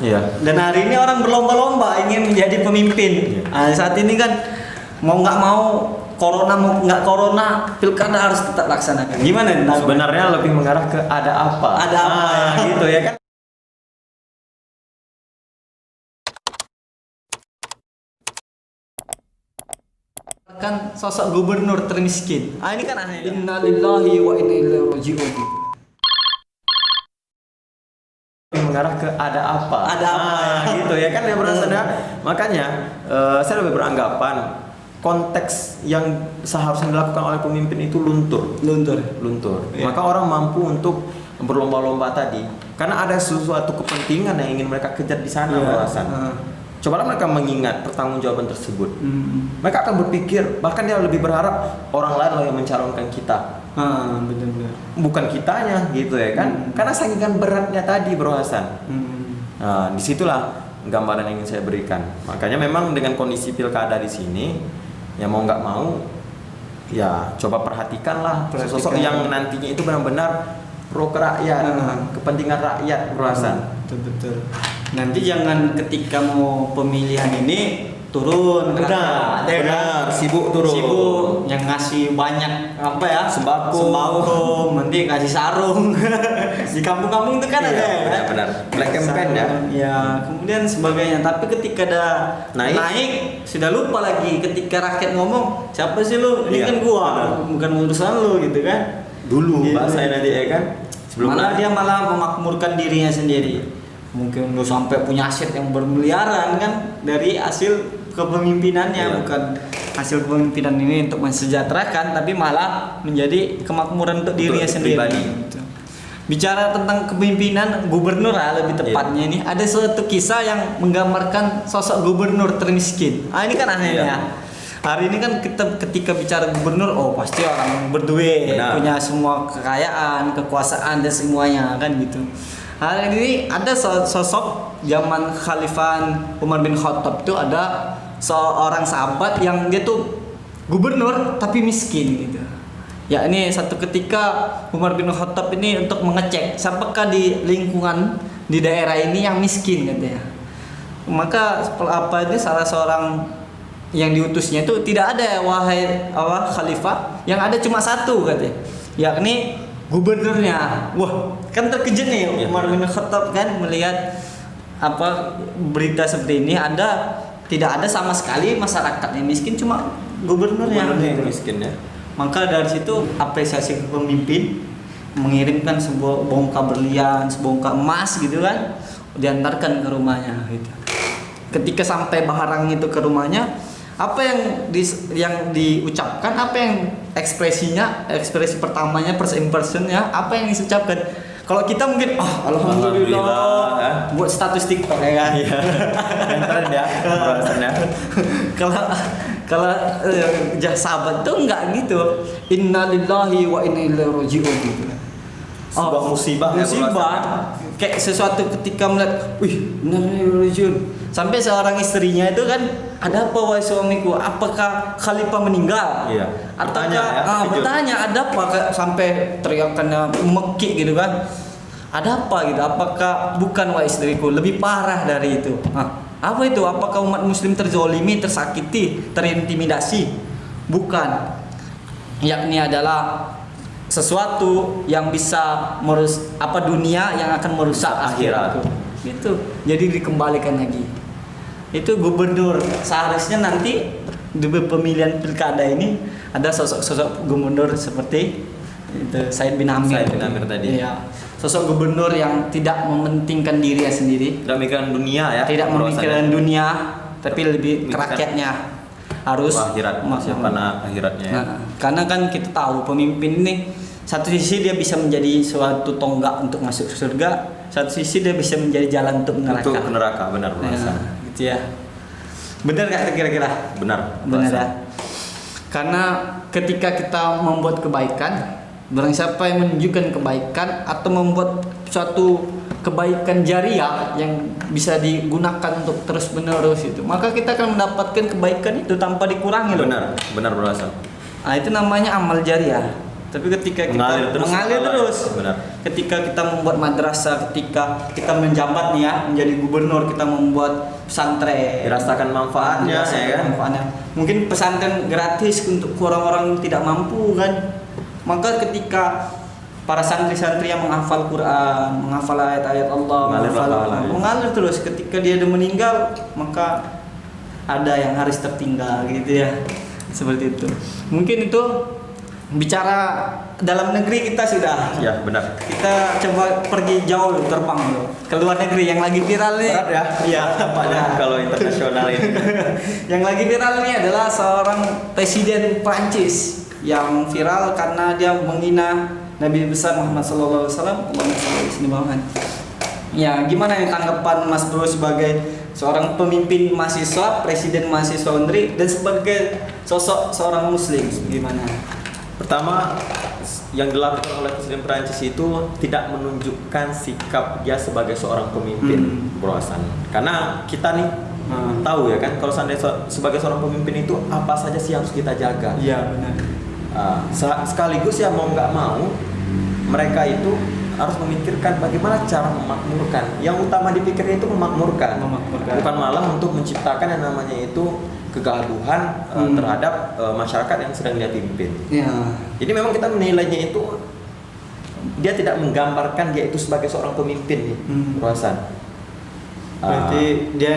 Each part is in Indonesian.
Iya. Dan hari ini orang berlomba-lomba ingin menjadi pemimpin. Iya. Saat ini kan mau nggak mau, corona mau nggak corona, pilkada harus tetap laksanakan. Gimana nih? Sebenarnya lebih mengarah ke ada apa? Ada apa ya? Gitu ya kan? Kan sosok gubernur termiskin. Ini kan aneh. Innalillahi wa inna ilaihi raji'un. Mengarah ke ada apa? Ada apa ya? Gitu ya kan ya berasanya. Makanya saya lebih beranggapan konteks yang seharusnya dilakukan oleh pemimpin itu luntur. Iya. Maka orang mampu untuk berlomba-lomba tadi karena ada sesuatu kepentingan yang ingin mereka kejar di sana. Alasan. Cobalah mereka mengingat pertanggungjawaban tersebut. Mereka akan berpikir, bahkan dia lebih berharap orang lain loh yang mencalonkan kita. Benar-benar. Bukan kitanya gitu ya kan? Karena saingan beratnya tadi Bro Hasan. Nah, disitulah gambaran yang ingin saya berikan. Makanya memang dengan kondisi pilkada di sini, ya mau nggak mau, ya coba perhatikanlah sosok yang nantinya itu benar-benar pro rakyat, kepentingan rakyat Bro Hasan. Betul. Nanti jangan ketika mau pemilihan ini turun. Benar. Sibuk yang ngasih banyak apa ya, sembako, nanti kasih sarung. Di kampung-kampung itu kan ada ya. Benar. Black campaign ya. Ya, kemudian sebagainya. Tapi ketika ada naik sudah lupa lagi ketika rakyat ngomong, siapa sih lu? Ini kan gua, bukan urusan lu gitu kan. Dulu gitu. bahasanya dia kan. Malah dia memakmurkan dirinya sendiri. Mungkin lu sampai punya aset yang bermiliaran kan dari hasil kepemimpinannya, bukan hasil kepemimpinan ini untuk mensejahterakan, tapi malah menjadi kemakmuran untuk dirinya sendiri. Gitu. Bicara tentang kepemimpinan gubernur lebih tepatnya ini ada suatu kisah yang menggambarkan sosok gubernur termiskin. Ini kan anehnya. Hari ini kan kita ketika bicara gubernur, pasti orang berduit, punya semua kekayaan, kekuasaan dan semuanya kan gitu. Hari ini ada sosok zaman Khalifah Umar bin Khattab itu ada seorang sahabat yang dia tuh gubernur tapi miskin gitu. Ya ini satu ketika Umar bin Khattab ini untuk mengecek siapakah di lingkungan di daerah ini yang miskin katanya. Maka ini salah seorang yang diutusnya itu tidak ada wahai khalifah, yang ada cuma satu katanya, yakni gubernurnya. Wah, kan terkejut nih Umar bin Khattab kan melihat berita seperti ini, tidak ada sama sekali masyarakat yang miskin, cuma gubernurnya yang miskin ya. Maka dari situ apresiasi pemimpin mengirimkan sebuah bongkah berlian, sebongkah emas gitu kan, diantarkan ke rumahnya gitu. Ketika sampai barang itu ke rumahnya, apa yang diucapkan, apa yang ekspresi pertamanya, first impressionnya, apa yang diucapkan? Kalau kita mungkin alhamdulillah buat status TikTok ya kan. Iya. Ya perasaannya. Kalau sahabat tuh enggak gitu. Innalillahi wa inna ilaihi raji'un gitu. Sebuah musibah. Kayak sesuatu ketika melihat, innalillahi raji'un. Sampai seorang istrinya itu kan, ada apa wahai suamiku? Apakah khalifah meninggal? Iya. Bertanya ada apa, sampai teriakannya mekik gitu kan. Ada apa gitu? Apakah bukan wahai istriku? Lebih parah dari itu. Apa itu? Apakah umat muslim terzolimi, tersakiti, terintimidasi? Bukan. Yakni adalah sesuatu yang bisa dunia yang akan merusak akhirat. Gitu. Jadi dikembalikan lagi. Itu gubernur. Seharusnya nanti di pemilihan pilkada ini ada sosok gubernur seperti itu Said bin Amir tadi. Iya. Sosok gubernur yang tidak mementingkan dirinya sendiri, tidak memikirkan dunia ya. Tidak memikirkan dunia, tapi lebih ke rakyatnya. Harus akhiratnya ya. Karena kan kita tahu pemimpin ini satu sisi dia bisa menjadi suatu tonggak untuk masuk surga, satu sisi dia bisa menjadi jalan untuk neraka. Benar. Gitu ya. Benar nggak kira-kira? Benar ya. Karena ketika kita membuat kebaikan, barang siapa yang menunjukkan kebaikan atau membuat suatu kebaikan jariah yang bisa digunakan untuk terus menerus itu, maka kita akan mendapatkan kebaikan itu tanpa dikurangi. Benar berasal. Itu namanya amal jariah. Tapi ketika kita mengalir terus. Benar. Ketika kita membuat madrasah, ketika kita menjabat nih ya, menjadi gubernur, kita membuat pesantren, dirasakan manfaatnya, ya kan? Manfaatnya. Mungkin pesantren gratis untuk orang-orang yang tidak mampu kan. Maka ketika para santri-santri yang menghafal Quran, menghafal ayat-ayat Allah, mengalir terus. Ketika dia meninggal, maka ada yang harus tertinggal gitu ya. Seperti itu. Mungkin itu bicara dalam negeri kita sudah. Ya, benar. Kita coba pergi jauh terbang ke luar negeri yang lagi viral nih. Berat ya? Iya, banyak kalau internasional ini. Yang lagi viral ini adalah seorang presiden Prancis yang viral karena dia menghina Nabi besar Muhammad sallallahu alaihi wasallam. Ya, gimana nih tanggapan Mas Bro sebagai seorang pemimpin mahasiswa, presiden mahasiswa UNRI, dan sebagai sosok seorang muslim, gimana? Pertama, yang dilakukan oleh Presiden Prancis itu tidak menunjukkan sikap dia sebagai seorang pemimpin, Bro Hasan. Karena kita nih tahu ya kan, kalau seandainya sebagai seorang pemimpin itu apa saja sih harus kita jaga. Iya, benar. Sekaligus ya mau nggak mau, mereka itu harus memikirkan bagaimana cara memakmurkan. Yang utama dipikirnya itu memakmurkan. Bukan malah untuk menciptakan yang namanya itu kegaduhan terhadap masyarakat yang sedang dia pimpin. Ya. Jadi memang kita menilainya itu dia tidak menggambarkan dia itu sebagai seorang pemimpin nih, Hasan. Berarti dia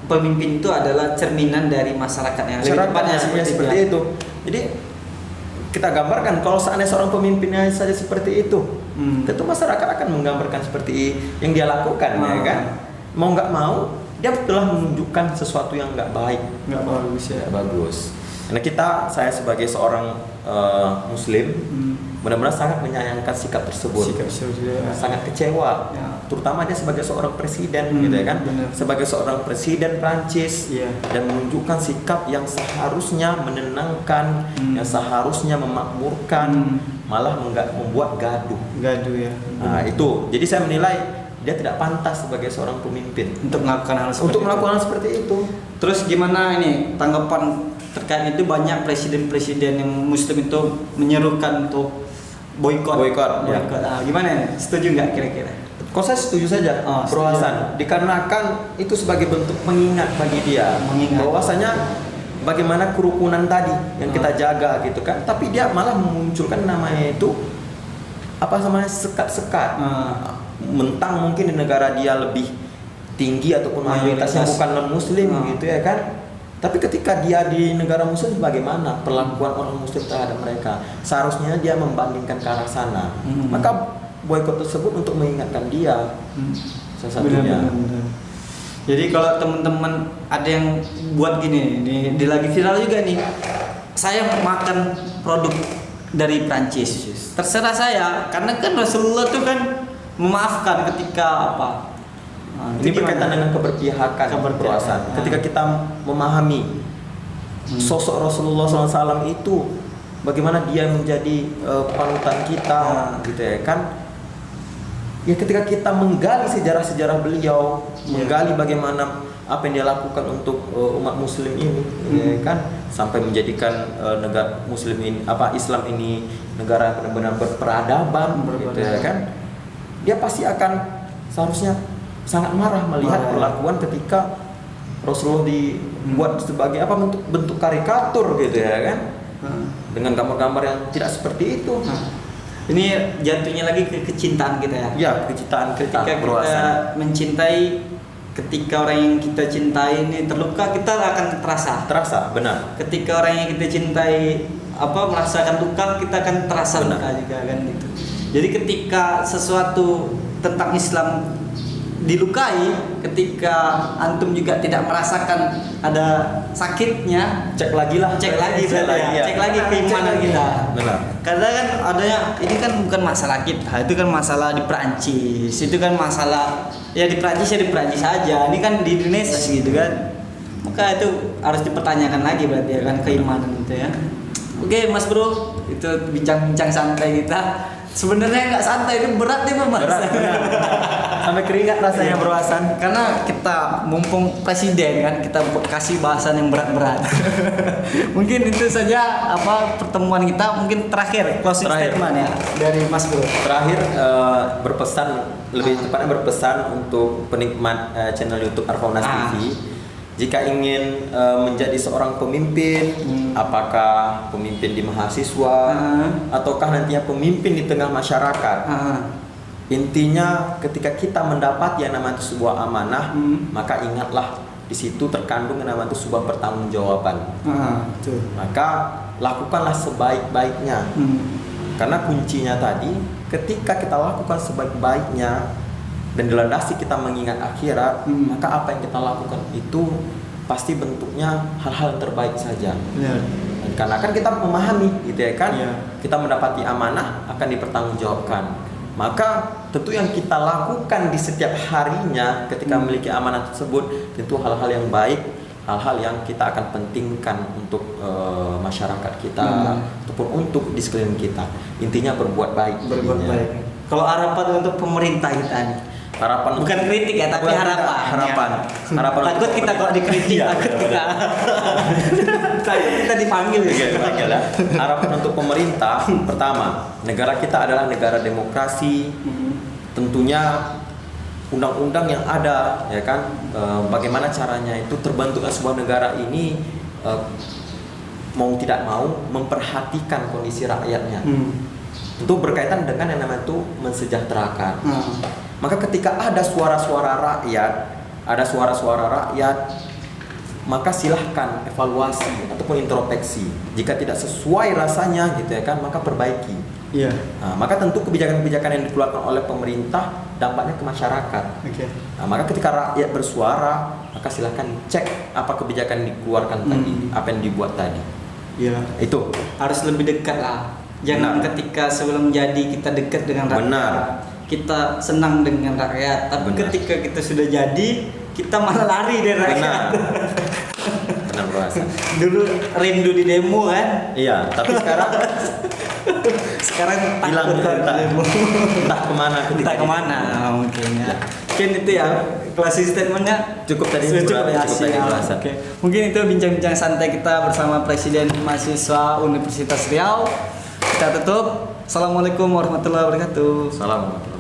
pemimpin itu adalah cerminan dari masyarakatnya. Masyarakatnya seperti itu. Jadi kita gambarkan kalau seandainya seorang pemimpinnya saja seperti itu, tentu masyarakat akan menggambarkan seperti yang dia lakukan, ya kan? Mau nggak mau dia telah menunjukkan sesuatu yang nggak baik, nggak bagus ya. Nggak bagus. Karena saya sebagai seorang Muslim, benar-benar sangat menyayangkan sikap tersebut. Sangat kecewa, ya. Terutama dia sebagai seorang presiden, gitu ya kan? Bener. Sebagai seorang presiden Prancis, dan menunjukkan sikap yang seharusnya menenangkan, yang seharusnya memakmurkan, malah membuat gaduh. Gaduh ya. Nah itu, jadi saya menilai dia tidak pantas sebagai seorang pemimpin untuk melakukan hal seperti itu. Terus gimana ini tanggapan terkait itu? Banyak presiden-presiden yang muslim itu menyerukan untuk boykot. Ya. Gimana nih? Setuju nggak kira-kira? Kok saya setuju saja, Bro Hasan. Dikarenakan itu sebagai bentuk pengingat bagi dia, bahwasanya bagaimana kerukunan tadi yang kita jaga gitu kan. Tapi dia malah memunculkan namanya itu apa namanya sekat-sekat. Mentang mungkin di negara dia lebih tinggi ataupun mayoritasnya bukan non muslim gitu ya kan. Tapi ketika dia di negara muslim, bagaimana perlakuan orang muslim terhadap mereka? Seharusnya dia membandingkan ke arah sana. Maka boykot tersebut untuk mengingatkan dia. Salah satunya. Benar. Jadi kalau teman-teman ada yang buat gini, di lagi viral juga nih. Saya makan produk dari Prancis. Terserah saya, karena kan Rasulullah tuh kan memaafkan ketika apa? Ini berkaitan dengan keberpihakan. Ketika kita memahami sosok Rasulullah SAW itu, bagaimana dia menjadi panutan kita, gitu ya kan? Ya ketika kita menggali sejarah-sejarah beliau, menggali bagaimana apa yang dia lakukan untuk umat Muslim ini, ya kan? Sampai menjadikan negara Muslim ini, Islam ini negara benar-benar berperadaban, gitu ya kan? Dia pasti akan seharusnya sangat marah melihat perlakuan ketika Rasulullah dibuat sebagai bentuk karikatur gitu ya kan, dengan gambar-gambar yang tidak seperti itu. Ini jatuhnya lagi ke kecintaan kita ya. Ya, kecintaan ketika kita mencintai, ketika orang yang kita cintai ini terluka, kita akan terasa, benar. Ketika orang yang kita cintai merasakan luka, kita akan terasa luka juga kan gitu. Jadi ketika sesuatu tentang Islam dilukai, ketika antum juga tidak merasakan ada sakitnya, cek lagi keimanan kita. Benar. Karena kan adanya ini kan bukan masalah kita, itu kan masalah di Perancis, itu kan masalah ya di Perancis saja. Ini kan di Indonesia gitu kan. Maka itu harus dipertanyakan lagi berarti ya kan keimanan itu ya. Oke Mas Bro, itu bincang-bincang santai kita. Sebenarnya nggak santai, itu berat nih Mas. Berat. Sampai keringat rasanya Bro Hasan. Karena kita mumpung presiden kan, kita kasih bahasan yang berat-berat. Mungkin itu saja pertemuan kita. Mungkin terakhir closing statement ya dari Mas Bro. Terakhir berpesan, lebih tepatnya berpesan untuk penikmat channel YouTube Arfaunas TV. Jika ingin menjadi seorang pemimpin, apakah pemimpin di mahasiswa ataukah nantinya pemimpin di tengah masyarakat, intinya ketika kita mendapat yang namanya sebuah amanah, maka ingatlah di situ terkandung yang namanya sebuah pertanggungjawaban. Maka lakukanlah sebaik-baiknya. Karena kuncinya tadi, ketika kita lakukan sebaik-baiknya dan dilandasi kita mengingat akhirat, maka apa yang kita lakukan itu pasti bentuknya hal-hal yang terbaik saja. Karena kan kita memahami gitu ya kan, kita mendapati amanah akan dipertanggungjawabkan. Maka tentu yang kita lakukan di setiap harinya ketika memiliki amanah tersebut tentu hal-hal yang baik, hal-hal yang kita akan pentingkan untuk masyarakat kita ataupun untuk di sekeliling kita. Intinya berbuat baik. Kalau harapan untuk pemerintah kita nih, harapan bukan kritik ya, tapi harapan. Takut kita kalau dikritik, takut kita dipanggil ya. Harapan untuk pemerintah, pertama, negara kita adalah negara demokrasi. Tentunya undang-undang yang ada, ya kan, bagaimana caranya itu terbentuknya sebuah negara ini mau tidak mau memperhatikan kondisi rakyatnya. Itu berkaitan dengan yang namanya itu mensejahterakan. Maka ketika ada suara-suara rakyat, maka silahkan evaluasi ataupun introspeksi. Jika tidak sesuai rasanya gitu ya kan, maka perbaiki. Maka tentu kebijakan-kebijakan yang dikeluarkan oleh pemerintah dampaknya ke masyarakat. Maka ketika rakyat bersuara, maka silahkan cek apa kebijakan yang dikeluarkan tadi, apa yang dibuat tadi. Itu harus lebih dekat lah. Jangan ketika sebelum jadi kita dekat dengan rakyat. Kita senang dengan rakyat, tapi ketika kita sudah jadi, kita malah lari dari rakyat. Benar Bro Hasan. Dulu rindu di demo kan? Iya, tapi sekarang hilang entah kemana. Entah kemana mungkin ya. Mungkin itu ya closing statementnya cukup tadi. Mungkin itu bincang-bincang santai kita bersama Presiden Mahasiswa Universitas Riau. Kita tutup. Assalamualaikum warahmatullahi wabarakatuh. Assalamualaikum.